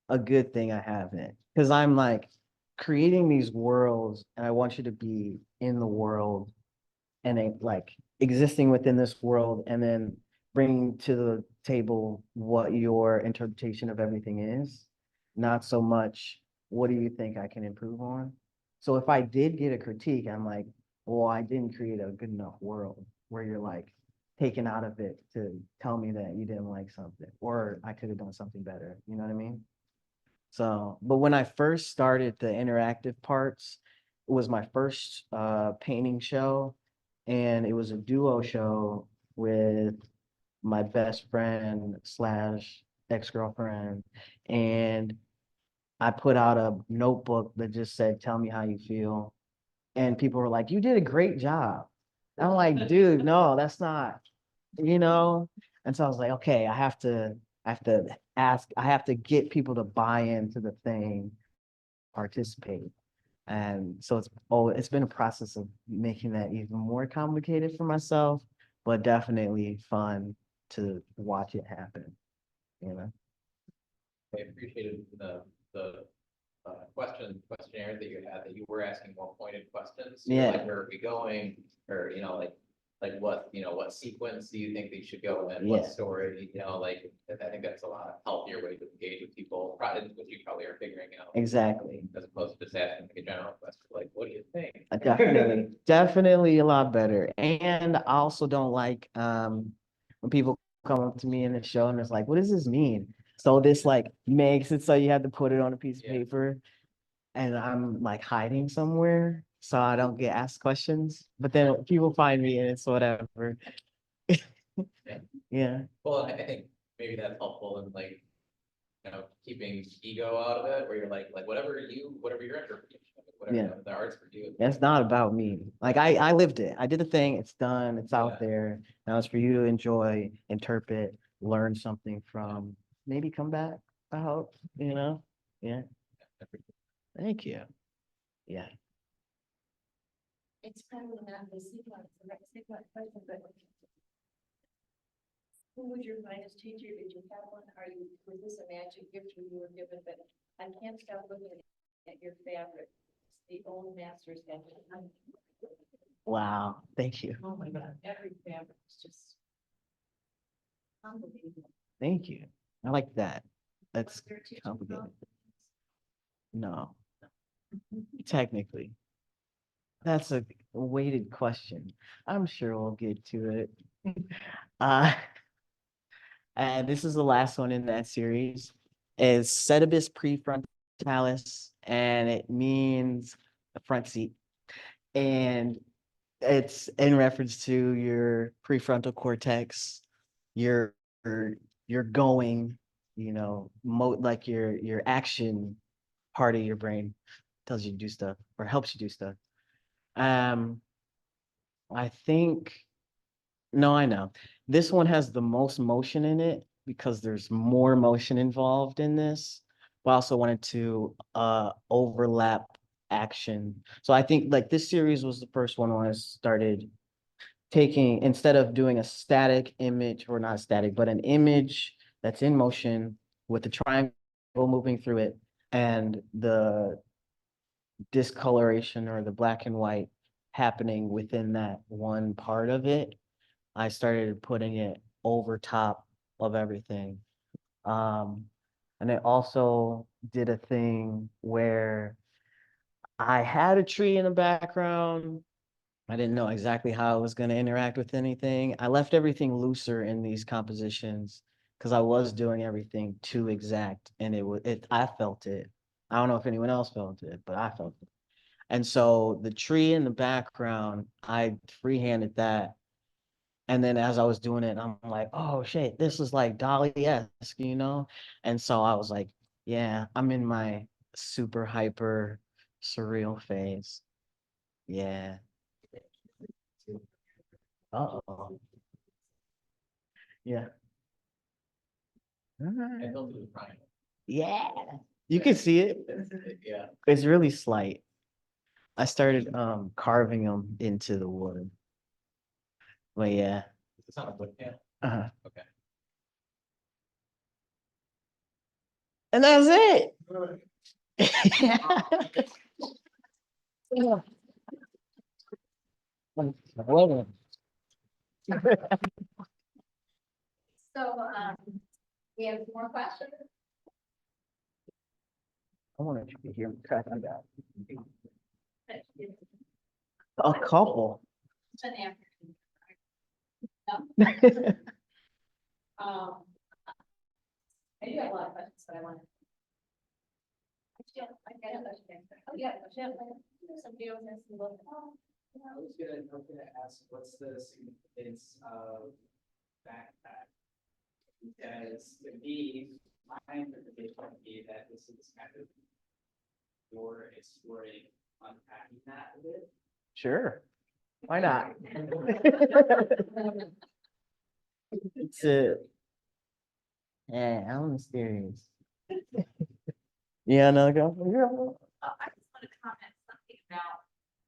a good thing I haven't, because I'm like creating these worlds and I want you to be in the world and like existing within this world and then bringing to the table what your interpretation of everything is, not so much what do you think I can improve on. So if I did get a critique, I'm like, well, I didn't create a good enough world where you're like taken out of it to tell me that you didn't like something or I could have done something better. You know what I mean? So, but when I first started the interactive parts, it was my first painting show, and it was a duo show with my best friend slash ex-girlfriend. And I put out a notebook that just said, "Tell me how you feel." And people were like, "You did a great job." I'm like, dude, no, that's not, you know? And so I was like, okay, I have to get people to buy into the thing, participate. And so it's been a process of making that even more complicated for myself, but definitely fun to watch it happen, you know? I appreciated the questionnaire that you had, that you were asking more pointed questions. You're Yeah. like, where are we going? Or, like what sequence do you think they should go in? What Yeah. story, like, I think that's a lot healthier way to engage with people, probably, which you probably are figuring out. Exactly. As opposed to just asking like a general question, like, what do you think? Definitely a lot better. And I also don't like when people come up to me in the show and it's like, what does this mean? So this like makes it so you have to put it on a piece of Yeah. paper and I'm like hiding somewhere so I don't get asked questions. But then people find me and it's whatever. Yeah. Yeah. Well, I think maybe that's helpful in keeping ego out of it, where you're like whatever your interpretation of it, whatever the art's for you. It's not about me. Like I lived it. I did the thing. It's done. It's out Yeah. there. Now it's for you to enjoy, interpret, learn something from. Maybe come back. I hope. Yeah. Thank you. Yeah. It's probably not the sequence, the right sequence, but who was your finest teacher? Did you have one? Was this a magic gift you were given? But I can't stop looking at your fabric. The old masters had. Wow. Thank you. Oh my God, every fabric is just unbelievable. Thank you. I like that. That's Was there a teacher complicated. from- No. Technically. That's a weighted question. I'm sure we'll get to it. Uh, and this is the last one in that series. It's Sedibus prefrontalis, and it means the front seat. And it's in reference to your prefrontal cortex, your your going, like your action part of your brain tells you to do stuff or helps you do stuff. Um, I think, no, I know. This one has the most motion in it because there's more motion involved in this. But I also wanted to overlap action. So I think like this series was the first one where I started taking, instead of doing a static image, or not static, but an image that's in motion with the triangle moving through it and the discoloration or the black and white happening within that one part of it, I started putting it over top of everything. And I also did a thing where I had a tree in the background. I didn't know exactly how I was going to interact with anything. I left everything looser in these compositions because I was doing everything too exact, and I felt it. I don't know if anyone else felt it, but I felt it. And so the tree in the background, I freehanded that. And then as I was doing it, I'm like, oh shit, this is like Dali-esque, And so I was like, yeah, I'm in my super hyper surreal phase. Yeah. Uh-oh. Yeah. All I right. built it with triangle. Yeah. You can see it. Yeah. It's really slight. I started carving them into the wood. But yeah. It's not a wood panel. Uh-huh. Okay. And that's it. Well, So, we have more questions? I wanted you to hear me crack on that. A couple. It's an African. I do have a lot of questions, but I want to. I got a question. Oh, yeah, somebody else has to look. I was gonna ask, what's the significance of backpack? Because to me, my interpretation would be that this is kind of your exploring, unpacking that a bit. Sure. Why not? It's yeah, I'm mysterious. Yeah, another go. I just want to comment something about,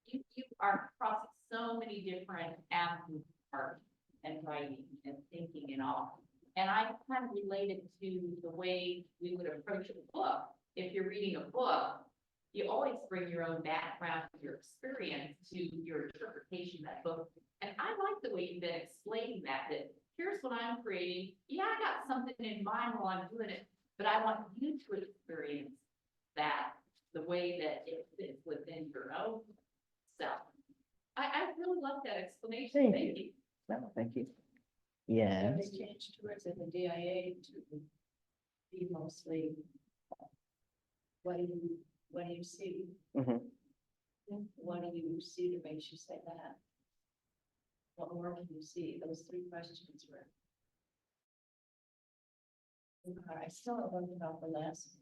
you are crossing so many different avenues of art and writing and thinking and all. And I kind of related to the way we would approach a book. If you're reading a book, you always bring your own background, your experience to your interpretation of that book. And I like the way you've been explaining that here's what I'm creating. Yeah, I got something in mind while I'm doing it, but I want you to experience that the way that it fits within your own self. I really love that explanation. Thank you. No, thank you. Yeah. They changed towards in the DIA to be mostly, what do you see? Mhm. What do you see that makes you say that? What more can you see? Those three questions were. I still don't know about the last.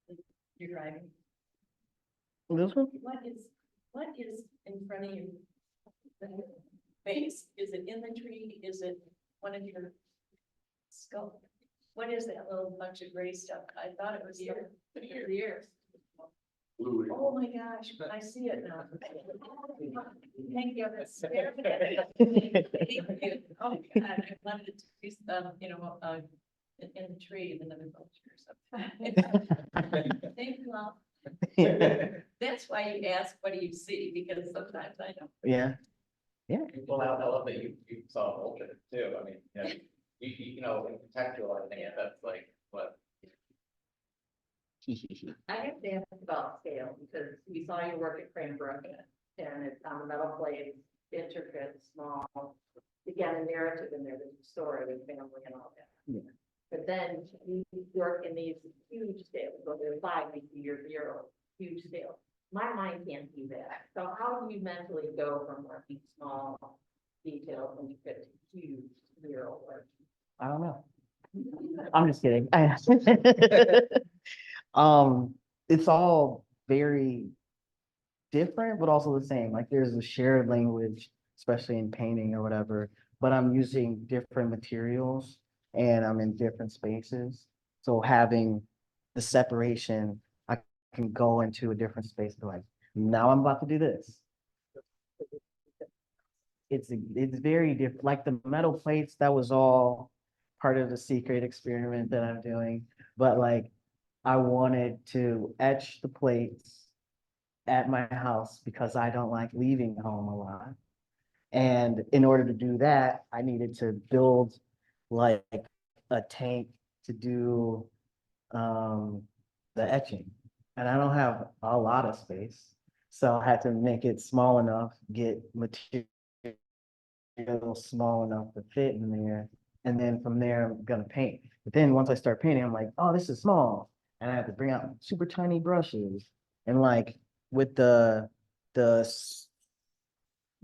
The You're driving. This one? What is in front of you? The face, is it imagery? Is it one of your skull? What is that little bunch of gray stuff? I thought it was the ears. Blue. Oh my gosh, I see it now. Thank you, that's very good. Oh, God, I wanted to do some, in the tree, in another culture or something. Thank you all. That's why you ask, what do you see? Because sometimes I don't. Yeah. Well, I love that you saw a vulture too. I mean, in contextualizing it, that's like what. I have to ask about scale, because we saw your work at Cranbrook, and it's on the metal plates, intricate, small. Again, a narrative in there, there's a story with family and all that. Yeah. But then you work in these huge scales, so there's 5 feet to your 0, huge scale. My mind can't do that. So how do you mentally go from working small details and fit to huge 0 work? I don't know. I'm just kidding. It's all very different, but also the same. Like there's a shared language, especially in painting or whatever, but I'm using different materials and I'm in different spaces. So having the separation, I can go into a different space and be like, now I'm about to do this. It's very different. Like the metal plates, that was all part of the secret experiment that I'm doing. But like I wanted to etch the plates at my house because I don't like leaving home a lot. And in order to do that, I needed to build like a tank to do the etching. And I don't have a lot of space. So I had to make it small enough, get material small enough to fit in there. And then from there, I'm gonna paint. But then once I start painting, I'm like, oh, this is small. And I have to bring out super tiny brushes. And like with the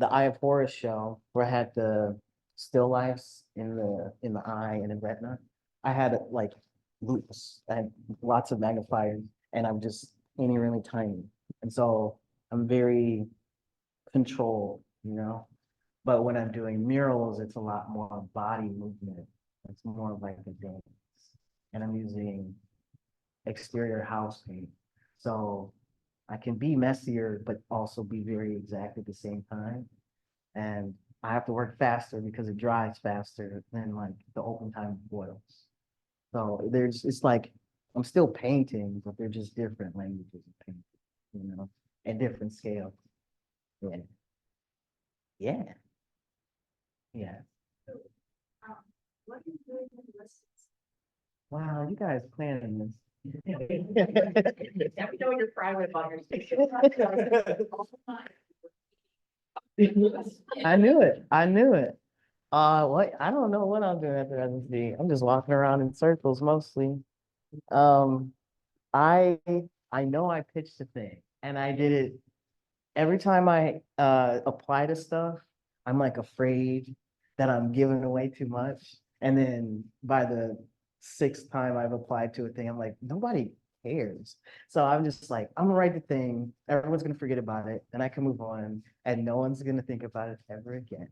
Eye of Horus show where I had the still lifes in the eye and in retina, I had like loops. I had lots of magnifiers and I'm just painting really tiny. And so I'm very controlled, But when I'm doing murals, it's a lot more body movement. It's more like a dance. And I'm using exterior house paint. So I can be messier, but also be very exact at the same time. And I have to work faster because it dries faster than like the open time boils. So it's like, I'm still painting, but they're just different languages of painting, and different scales. Yeah. Yeah. Yeah. What are you doing with the lessons? Wow, you guys planning this. Now we know you're private about your I knew it. I knew it. What? I don't know what I'm doing at the residency. I'm just walking around in circles mostly. Um, I I know I pitched a thing and I did it every time I apply to stuff, I'm like afraid that I'm giving away too much. And then by the 6th time I've applied to a thing, I'm like, nobody cares. So I'm just like, I'm gonna write the thing, everyone's gonna forget about it, and I can move on, and no one's gonna think about it ever again.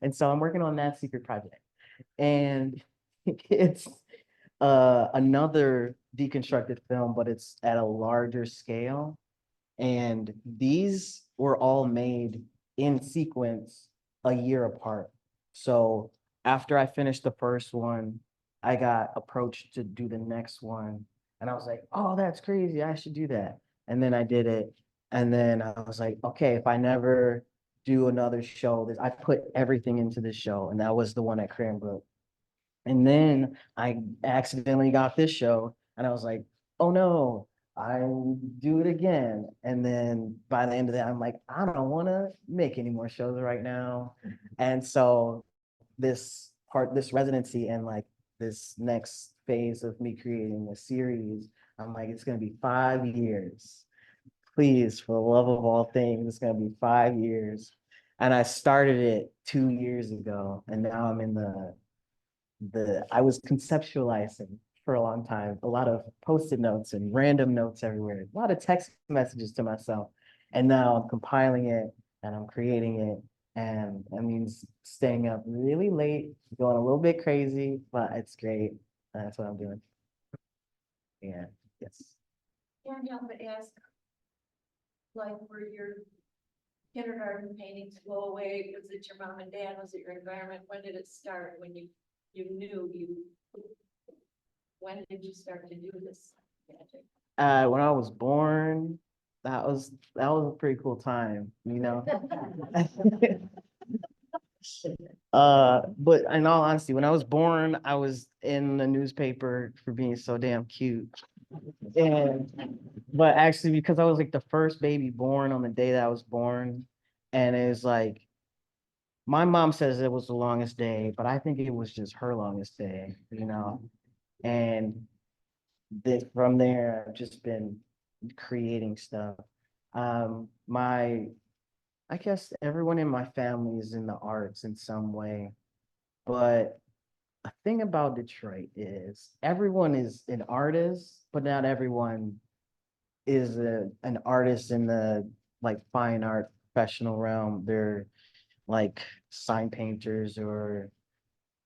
And so I'm working on that secret project. And it's another deconstructed film, but it's at a larger scale. And these were all made in sequence a year apart. So after I finished the first one, I got approached to do the next one. And I was like, oh, that's crazy. I should do that. And then I did it. And then I was like, okay, if I never do another show, I put everything into this show. And that was the one at Cranbrook. And then I accidentally got this show. And I was like, oh no, I do it again. And then by the end of that, I'm like, I don't want to make any more shows right now. And so this residency and like this next phase of me creating a series, I'm like, it's going to be 5 years. Please, for the love of all things, it's going to be 5 years. And I started it 2 years ago. And now I'm in I was conceptualizing for a long time, a lot of post-it notes and random notes everywhere, a lot of text messages to myself. And now I'm compiling it and I'm creating it. And that means staying up really late, going a little bit crazy, but it's great. That's what I'm doing. Yeah, yes. Can't help but ask, like, were your kindergarten paintings blow away? Was it your mom and dad? Was it your environment? When did it start? When you knew when did you start to do this magic? When I was born, that was a pretty cool time, you know. But in all honesty, when I was born, I was in the newspaper for being so damn cute. And but actually because I was like the first baby born on the day that I was born, and it was like my mom says it was the longest day, but I think it was just her longest day, you know. And that from there, I've just been creating stuff. My I guess everyone in my family is in the arts in some way, but a thing about Detroit is everyone is an artist, but not everyone is an artist in the like fine art professional realm. They're like sign painters, or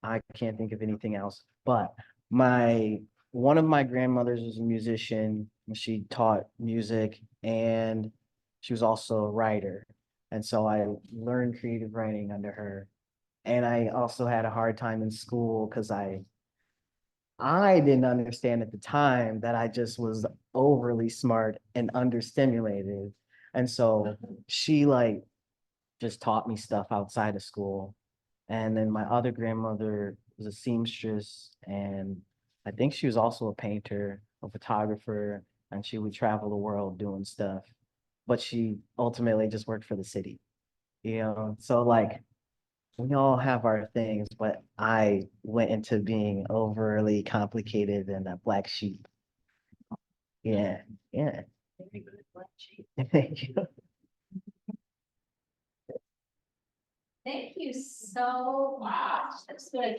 I can't think of anything else. But my one of my grandmothers was a musician, and she taught music, and she was also a writer. And so I learned creative writing under her. And I also had a hard time in school because I didn't understand at the time that I just was overly smart and understimulated. And so she like just taught me stuff outside of school. And then my other grandmother was a seamstress, and I think she was also a painter, a photographer, and she would travel the world doing stuff. But she ultimately just worked for the city, you know? So like we all have our things, but I went into being overly complicated and a black sheep. Yeah, yeah. Very good, black sheep. Thank you. Thank you so much. That's good.